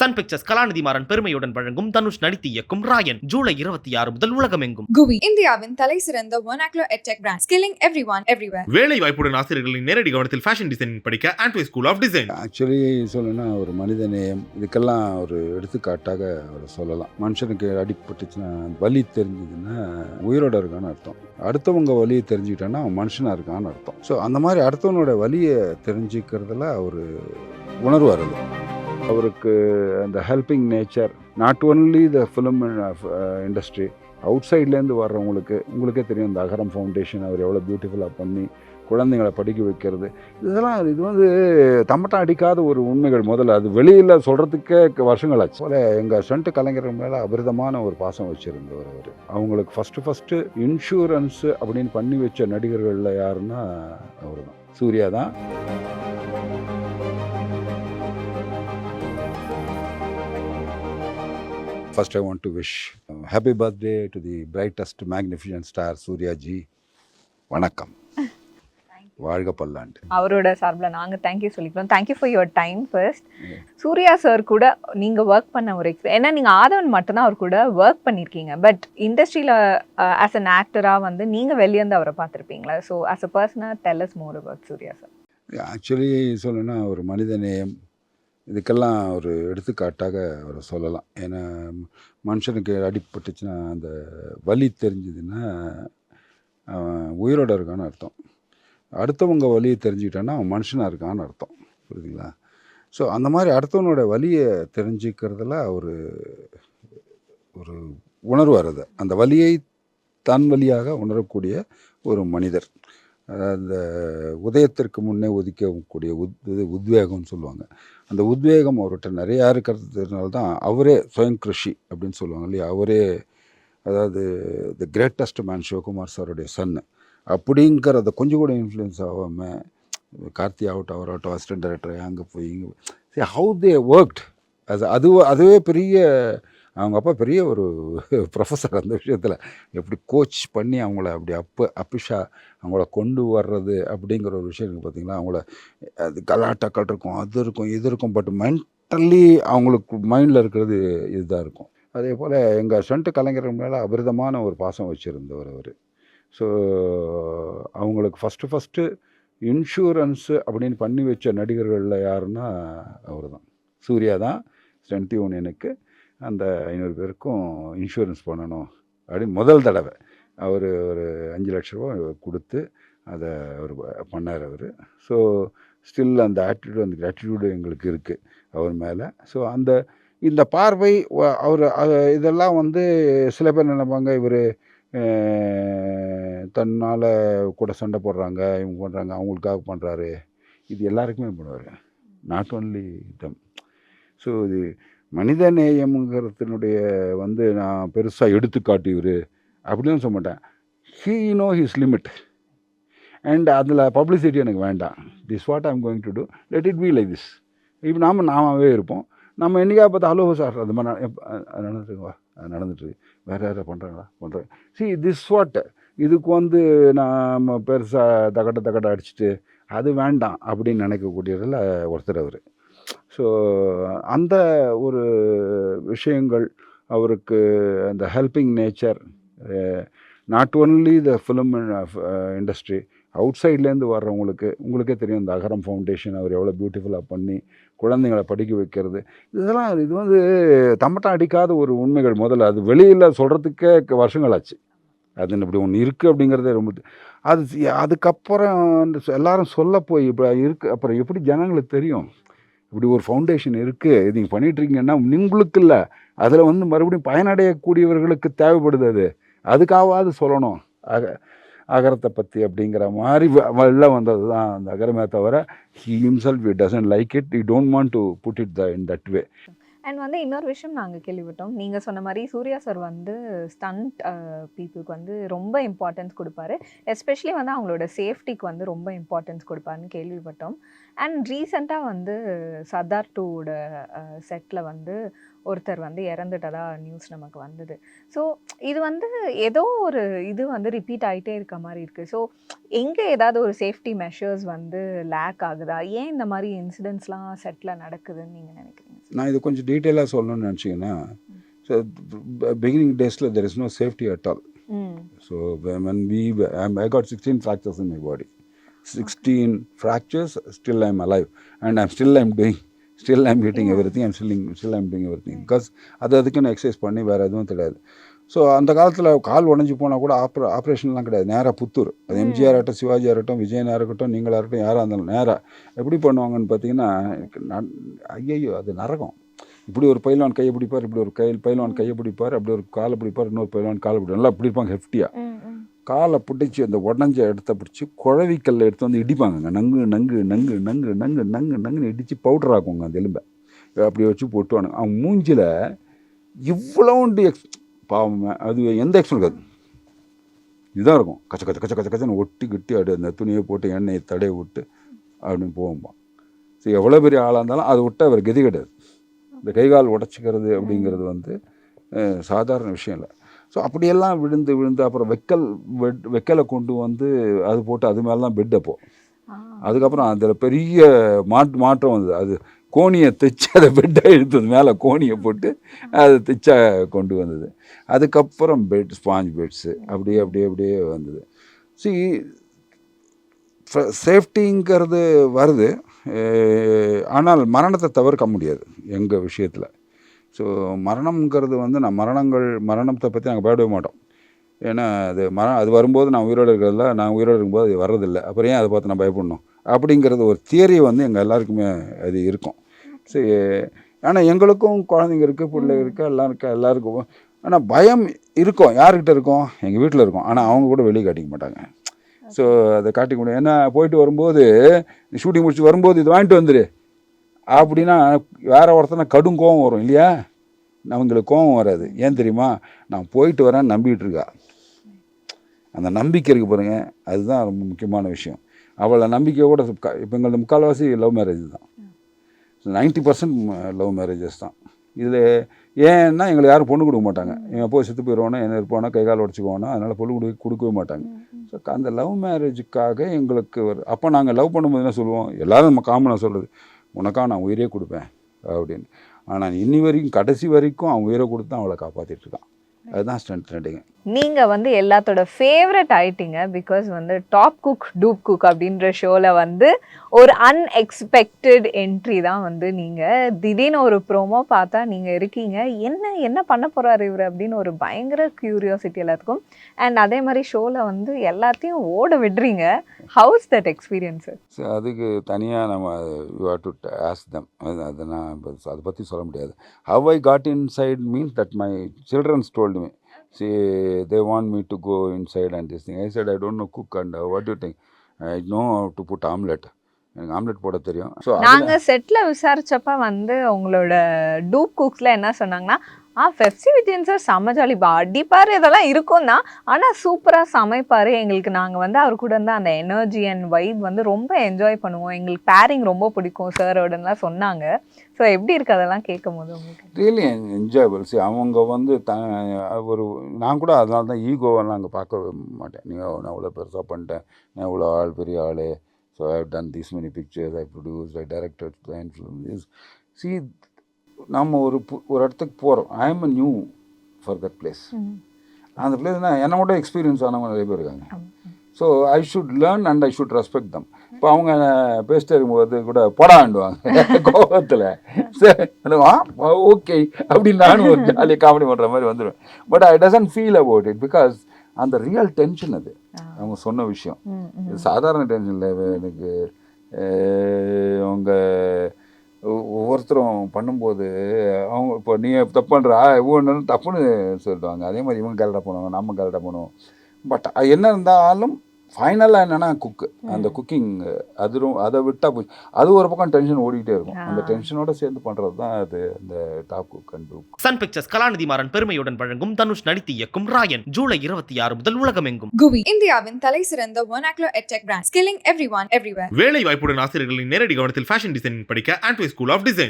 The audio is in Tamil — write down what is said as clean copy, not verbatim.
சன் பிக்சர்ஸ் கலாநிதி மாறன் பெருமையுடன் வழங்கும் தனுஷ் நடித்து இயக்கும் ராயன் ஜூலை 26 முதல் உலகமெங்கும். குவி இந்தியாவின் தலை சிறந்த vernacular edtech brand, skilling everyone everywhere. வேலை வாய்ப்புடன் ஆசிரியர்களின் நேரடி கவனத்தில் ஃபேஷன் டிசைனிங் படிக்க ஆண்ட்வே ஸ்கூல் ஆஃப் டிசைன். ஆக்சுவலி சொல்லணும்னா ஒரு மனித நேயம் இதுக்கெல்லாம் ஒரு எடுத்துக்காட்டாக அவர் சொல்லலாம். மனுஷனுக்கு அடிபட்டுச்சுன்னா வலி தெரிஞ்சதுன்னா உயிரோட இருக்கான்னு அர்த்தம். அடுத்தவங்க வலியை தெரிஞ்சுக்கிட்டோன்னா அவன் மனுஷனாக இருக்கான்னு அர்த்தம். ஸோ அந்த மாதிரி அடுத்தவனோட வலியை தெரிஞ்சுக்கிறதுல அவர் உணர்வு வருது. அவருக்கு அந்த helping nature, not only the film industry, out சைட்லேருந்து வர்றவங்களுக்கு உங்களுக்கே தெரியும். இந்த அகரம் ஃபவுண்டேஷன் அவர் எவ்வளோ பியூட்டிஃபுல்லாக பண்ணி குழந்தைங்களை படிக்க வைக்கிறது, இது வந்து தம்பட்டம் அடிக்காத ஒரு உண்மைகள். முதல்ல அது வெளியில் சொல்கிறதுக்கே வருஷங்கள் ஆச்சு. போல எங்கள் ஸ்டண்ட் கலைஞர்கள் மேலே அபரிதமான ஒரு பாசம் வச்சுருந்தவர் அவர். அவங்களுக்கு ஃபஸ்ட்டு இன்சூரன்ஸு அப்படின்னு பண்ணி வச்ச நடிகர்களில் யாருன்னா அவர் தான், சூர்யா தான். First, I want to wish happy birthday to the brightest, magnificent star, Surya ji. வணக்கம். வாழ்க பல்லாண்டு. அவரோட சார்பில் நாங்கள் தேங்க்யூ சொல்லிக்கிறோம். Thank you for your time. First Surya sir கூட நீங்கள் ஒர்க் பண்ண ஒரு ஏன்னா நீங்கள் ஆதவன் மட்டும்தான் அவர் கூட ஒர்க் பண்ணியிருக்கீங்க. பட் இண்டஸ்ட்ரியில் ஆஸ் அன் ஆக்டராக வந்து நீங்கள் வெளியேந்து அவரை பார்த்துருப்பீங்களா? ஸோ ஆஸ் அ பர்சனாக tell us more about Surya sir. Actually சொல்லணும்னா ஒரு மனித நேயம் இதுக்கெல்லாம் ஒரு எடுத்துக்காட்டாக அவர் சொல்லலாம். ஏன்னா மனுஷனுக்கு அடிபட்டுச்சுன்னா அந்த வலி தெரிஞ்சதுன்னா அவன் உயிரோட இருக்கான்னு அர்த்தம். அடுத்தவங்க வலியை தெரிஞ்சுக்கிட்டான்னா அவன் மனுஷனாக இருக்கான்னு அர்த்தம். புரியுதுங்களா? ஸோ அந்த மாதிரி அடுத்தவனோட வலியை தெரிஞ்சுக்கிறதுல ஒரு உணர்வு வருது. அந்த வலியை தன் வழியாக உணரக்கூடிய ஒரு மனிதர். அந்த உதயத்திற்கு முன்னே ஒதுக்கக்கூடிய உத்வேகம்னு சொல்லுவாங்க. அந்த உத்வேகம் அவர்கிட்ட நிறையா இருக்கிறதுனால தான் அவரே சுயம் கிருஷி அப்படின்னு சொல்லுவாங்க இல்லையா, அவரே அதாவது தி கிரேட்டஸ்ட் மேன் சிவகுமார் சாருடைய சன்னு அப்படிங்கிறத கொஞ்சம் கூட இன்ஃப்ளூயன்ஸ் ஆகாமல் கார்த்தி ஆகட்டும் அவராகட்டும் அசிஸ்டன்ட் டைரக்டர் அங்கே போய் இங்கே ஹவு தே ஒர்க்ட் அதுவே பெரிய, அவங்க அப்பா பெரிய ஒரு ப்ரொஃபஸர் அந்த விஷயத்தில். எப்படி கோச் பண்ணி அவங்கள அப்படி அப்பிஷா அவங்கள கொண்டு வர்றது அப்படிங்கிற ஒரு விஷயம் இருக்குது பார்த்தீங்களா. அவங்கள அது கலாட்டாக்கள் இருக்கும், அது இருக்கும், இது இருக்கும், பட் மென்டலி அவங்களுக்கு மைண்டில் இருக்கிறது இதுதான் இருக்கும். அதே போல் எங்கள் ஸ்டண்ட் கலைஞர்கள் மேலே அபரிதமான ஒரு பாசம் வச்சுருந்தவர் அவர். ஸோ அவங்களுக்கு ஃபஸ்ட்டு இன்சூரன்ஸு அப்படின்னு பண்ணி வச்ச நடிகர்களில் யாருன்னா அவர் தான், சூர்யா தான். ஸ்டண்ட் யூனியனுக்கு அந்த 500 பேருக்கும் இன்சூரன்ஸ் பண்ணணும் அப்படின்னு முதல் தடவை அவர் ஒரு 5 லட்ச ரூபா கொடுத்து அதை அவர் பண்ணார் அவர். ஸோ ஸ்டில் அந்த அந்த கிராட்டிடியூடு எங்களுக்கு இருக்குது அவர் மேலே. ஸோ இந்த பார்வை அவர் இதெல்லாம் வந்து சில பேர் நினைப்பாங்க இவர் தன்னால் கூட சண்டை போடுறாங்க, இவங்க பண்ணுறாங்க, அவங்களுக்காக பண்ணுறாரு. இது எல்லாருக்குமே பண்ணுவார், நாட் ஒன்லி தம். ஸோ இது மனித நேயம்ங்கிறதுனுடைய வந்து நான் பெருசாக எடுத்துக்காட்டு இவர் அப்படின்னு சொல்ல மாட்டேன். He know his limit and அதில் பப்ளிசிட்டி எனக்கு வேண்டாம். This what I'm going to do, let it be like this. இப்போ நாமாவே இருப்போம். நம்ம என்றைக்கா பார்த்தா ஹலோ சார் அது மாதிரி நடந்துட்டுருக்குவா, அது நடந்துட்டுருக்கு, வேறு யாரை பண்ணுறாங்களா பண்ணுறேன். சி திஸ் வாட், இதுக்கு வந்து நாம் பெருசாக தகட்ட அடிச்சுட்டு அது வேண்டாம் அப்படின்னு நினைக்கக்கூடியதில் ஒருத்தர் அவர். ஸோ அந்த ஒரு விஷயங்கள் அவருக்கு, அந்த helping nature, not only the film industry, out சைட்லேருந்து வர்றவங்களுக்கு உங்களுக்கே தெரியும். இந்த அகரம் ஃபவுண்டேஷன் அவர் எவ்வளோ பியூட்டிஃபுல்லாக பண்ணி குழந்தைங்களை படிக்க வைக்கிறது, இது வந்து தம்பட்டம் அடிக்காத ஒரு உண்மைகள். முதல்ல அது வெளியில் சொல்கிறதுக்கே வருஷங்கள் ஆச்சு. அது இப்படி ஒன்று இருக்குது அப்படிங்கிறதே ரொம்ப அதுக்கப்புறம் எல்லாரும் சொல்ல போய் இப்படி இருக்குது. அப்புறம் எப்படி ஜனங்களுக்கு தெரியும் இப்படி ஒரு ஃபவுண்டேஷன் இருக்குது, இது நீங்கள் பண்ணிகிட்ருக்கீங்கன்னா உங்களுக்கு இல்லை, அதில் வந்து மறுபடியும் பயனடையக்கூடியவர்களுக்கு தேவைப்படுது. அதுக்காவது சொல்லணும் அகரத்தை பற்றி அப்படிங்கிற மாதிரி வெளில வந்தது தான் அந்த அகரமே தவிர he himself doesn't like it, he don't want to put it in that way. And வந்து இன்னொரு விஷயம் நாங்கள் கேள்விப்பட்டோம், நீங்கள் சொன்ன மாதிரி சூர்யா சார் வந்து ஸ்டண்ட் பீப்புளுக்கு வந்து ரொம்ப இம்பார்ட்டன்ஸ் கொடுப்பாரு, எஸ்பெஷலி வந்து அவங்களோட சேஃப்டிக்கு வந்து ரொம்ப இம்பார்ட்டன்ஸ் கொடுப்பாருன்னு கேள்விப்பட்டோம். அண்ட் ரீசெண்டாக வந்து சர்தார் 2வோட செட்டில் வந்து ஒருத்தர் வந்து இறந்துட்டதா நியூஸ் நமக்கு வந்தது. ஸோ இது வந்து ஏதோ ஒரு இது வந்து ரிப்பீட் ஆகிட்டே இருக்க மாதிரி இருக்குது. ஸோ எங்கே ஏதாவது ஒரு சேஃப்டி மெஷர்ஸ் வந்து லேக் ஆகுதா? ஏன் இந்த மாதிரி இன்சிடென்ட்ஸ்லாம் செட்டில் நடக்குதுன்னு நீங்கள் நினைக்கிறீங்க? நான் இது கொஞ்சம் டீட்டெயிலாக சொல்லணும்னு நினச்சிங்கன்னா, ஸோ பிகினிங் டேஸில் there is no safety at all. So when I got 16 fractures in my body. 16 fractures, still I'm alive and I'm eating everything, still I'm doing everything because அதுக்குன்னு எக்ஸசைஸ் பண்ணி வேறு எதுவும் தெரியாது. ஸோ அந்த காலத்தில் கால் உடஞ்சி போனால் கூட ஆப்ரேஷன்லாம் கிடையாது, நேராக புத்தூர். அது எம்ஜிஆர் ஆகட்டும், சிவாஜி ஆகட்டும், விஜயனாக இருக்கட்டும், நீங்களாக இருக்கட்டும், யாராக இருந்தாலும் நேராக எப்படி பண்ணுவாங்கன்னு பார்த்தீங்கன்னா, ஐயோ அது நரகம். இப்படி ஒரு பைலான் கையை பிடிப்பார், இப்படி ஒரு பைலான் கையை பிடிப்பார், அப்படி ஒரு காலை பிடிப்பார், இன்னொரு பைலான் காலை பிடிப்பார், நல்லா இப்படி இருப்பாங்க ஹெஃப்டியாக. காலை பிடிச்சி அந்த உடஞ்ச இடத்த பிடிச்சி குழவிக்கல்ல எடுத்து வந்து இடிப்பாங்கங்க. நங்குன்னு இடித்து பவுடர் ஆக்குவாங்க அந்த எலும்பை. அப்படி வச்சு போட்டுவானுங்க. அவன் மூஞ்சில் இவ்வளோண்டு பாவம், அது எந்த எக்ஸ்பிரன் இருக்காது, இதுதான் இருக்கும். கச்சன்னு ஒட்டி கிட்டி அப்படி அந்த துணியை போட்டு எண்ணெயை தடைய விட்டு அப்படின்னு போகும்பான். ஸோ எவ்வளோ பெரிய ஆளாக இருந்தாலும் அதை விட்டு அவர் கதி கிடையாது. இந்த கைகால் உடச்சிக்கிறது அப்படிங்கிறது வந்து சாதாரண விஷயம் இல்லை. ஸோ அப்படியெல்லாம் விழுந்து அப்புறம் வெக்கலை கொண்டு வந்து அது போட்டு அது மேலே தான் பெட். அப்போது அதுக்கப்புறம் அதில் பெரிய மாற்றம் வந்தது. அது கோணியை தைச்சி அதை பெட்டாக எடுத்தது, மேலே கோணியை போட்டு அதை தைச்சா கொண்டு வந்தது. அதுக்கப்புறம் ஸ்பாஞ்ச் பெட்ஸு அப்படியே வந்தது. சேஃப்டிங்கிறது வருது, ஆனால் மரணத்தை தவிர்க்க முடியாது எங்கள் விஷயத்தில். ஸோ மரணம்ங்கிறது வந்து மரணத்தை பற்றி நாங்கள் பயப்படவே மாட்டோம். ஏன்னா அது வரும்போது நான் உயிரோடு இருக்கிறதில்ல, நான் உயிரோடு இருக்கும்போது அது வர்றதில்லை, அப்புறம் ஏன் அதை பார்த்து நான் பயப்படணும் அப்படிங்கிறது ஒரு தியரி வந்து எங்கள் எல்லாருக்குமே அது இருக்கும். சரி, ஆனால் எங்களுக்கும் குழந்தைங்க இருக்குது, பிள்ளை இருக்குது, எல்லாம் இருக்கா, எல்லாருக்கும். ஆனால் பயம் இருக்கும். யாருக்கிட்ட இருக்கும்? எங்கள் வீட்டில் இருக்கும். ஆனால் அவங்க கூட வெளியே காட்டிக்க மாட்டாங்க. ஸோ அதை காட்டிக்க முடியும். ஏன்னா போயிட்டு வரும்போது, ஷூட்டிங் முடிச்சு வரும்போது இது வாங்கிட்டு வந்துரு அப்படின்னா வேற ஒருத்தனை கடும் கோவம் வரும் இல்லையா? அவங்களுக்கு கோவம் வராது. ஏன் தெரியுமா? நான் போயிட்டு வரேன்னு நம்பிக்கிட்டு இருக்கா. அந்த நம்பிக்கை இருக்குது பாருங்க, அதுதான் ரொம்ப முக்கியமான விஷயம். அவளை நம்பிக்கை கூட இப்போ எங்களது முக்கால்வாசி லவ் மேரேஜ் தான். 90% லவ் மேரேஜஸ் தான். இதில் ஏன்னா எங்களை யாரும் பொண்ணு கொடுக்க மாட்டாங்க. இவன் போய் செத்து போயிடுவானோ, என்ன இருப்பானோ, கை கால் உடச்சிக்குவானோ, அதனால் பொண்ணு கொடுக்கவே மாட்டாங்க. ஸோ அந்த லவ் மேரேஜுக்காக எங்களுக்கு அப்போ நாங்கள் லவ் பண்ணும்போது என்ன சொல்லுவோம், எல்லோரும் நம்ம காமனாக சொல்கிறது, உனக்காக நான் உயிரே கொடுப்பேன் அப்படின்னு. ஆனால் இன்னி வரைக்கும் கடைசி வரைக்கும் அவன் உயிரை கொடுத்து தான் அவளை காப்பாற்றிட்டு இருக்கான். அதுதான் ஸ்ட்ரென்த்னிங்க. நீங்கள் வந்து எல்லாத்தோட ஃபேவரட் ஆயிட்டீங்க. பிகாஸ் வந்து டாப் குக் டூப் குக் அப்படின்ற ஷோவில் வந்து ஒரு அன்எக்ஸ்பெக்டட் என்ட்ரி தான் வந்து நீங்கள் திடீர்னு ஒரு ப்ரோமோ பார்த்தா நீங்கள் இருக்கீங்க, என்ன பண்ண போகிறாரு இவர் அப்படின்னு ஒரு பயங்கர க்யூரியாசிட்டி எல்லாத்துக்கும். அண்ட் அதே மாதிரி ஷோவில் வந்து எல்லாத்தையும் ஓட விடுறீங்க. House that experience? ஸோ அதுக்கு தனியாக நம்ம you have to ask them. அதை நான் அதை பற்றி சொல்ல முடியாது. How I got inside means that my childrens told me. See, they want me to go inside and this thing. I said, I don't know cook and what do you think? I know how to put omelette. எனக்கு ஆம்லெட் போட தெரியும். ஸோ நாங்கள் செட்டில் விசாரித்தப்ப வந்து உங்களோட டூப் குக்ஸில் என்ன சொன்னாங்கன்னா, பெப்சி விஜயன் சார் செம்ம ஜாலிப்பா, அடிப்பார், இதெல்லாம் இருக்கும் தான், ஆனால் சூப்பராக சமைப்பார். எங்களுக்கு நாங்கள் வந்து அவர் கூட இருந்தால் அந்த எனர்ஜி அண்ட் வைப் வந்து ரொம்ப என்ஜாய் பண்ணுவோம், எங்களுக்கு பேரிங் ரொம்ப பிடிக்கும் சாரோடலாம் சொன்னாங்க. ஸோ எப்படி இருக்குது அதெல்லாம் கேட்கும் போது உங்களுக்கு? Really enjoyable. அவங்க வந்து ஒரு நான் கூட அதனால தான் ஈகோவெல்லாம் அங்கே பார்க்க மாட்டேன். நீங்கள் நான் அவ்வளோ பெருசாக பண்ணிட்டேன், நான் இவ்வளோ பெரிய ஆள், so I have done these many pictures, I produced, I directed, I influenced. See, நம்ம ஒரு இடத்துக்கு போகிறோம். I am new for that place. அந்த பிளேஸ்னால் என்னை மட்டும் எக்ஸ்பீரியன்ஸ் ஆனவங்க நிறைய பேர் இருக்காங்க. So I should learn and I should respect them. இப்போ அவங்க பேசிட்டு இருக்கும்போது கூட போடாண்டுவாங்க கோபத்தில். சரி ஓகே அப்படின்னு நானும் ஒரு ஜாலியாக காமெடி பண்ணுற மாதிரி வந்துடுவேன். But I doesn't feel about it because அந்த ரியல் டென்ஷன் அது அவங்க சொன்ன விஷயம். இது சாதாரண டென்ஷன் இல்லை. எனக்கு அவங்க ஒவ்வொருத்தரும் பண்ணும்போது அவங்க இப்போ நீ தப்பு பண்ணுறா ஒவ்வொன்று தப்புன்னு சொல்லிடுவாங்க. அதே மாதிரி இவங்க கரெக்டாக பண்ணுவாங்க, நம்ம கரெக்டாக பண்ணுவோம். பட் என்ன இருந்தாலும் ஃபைனலாக என்னென்னா குக்கு அந்த குக்கிங் அதை விட்டால் போச்சு. அது ஒரு பக்கம் டென்ஷன் ஓடிக்கிட்டே இருக்கும். அந்த டென்ஷனோட சேர்ந்து பண்ணுறது தான் அது அந்த top cook and cook. Sun pictures Kalanithi Maran பெருமையுடன் வழங்கும் தனுஷ் நடித்து இயக்கும் ராயன் ஜூலை 26 முதல் உலகமெங்கும். GUI இந்தியாவின் தலை சிறந்த vernacular edtech brand, skilling everyone everywhere. வேலை வாய்ப்புடன் ஆசிரியர்களின் நேரடி கவனத்தில் ஃபேஷன் டிசைனிங் படிக்க ஆண்ட்வே ஸ்கூல் ஆஃப் டிசைன்.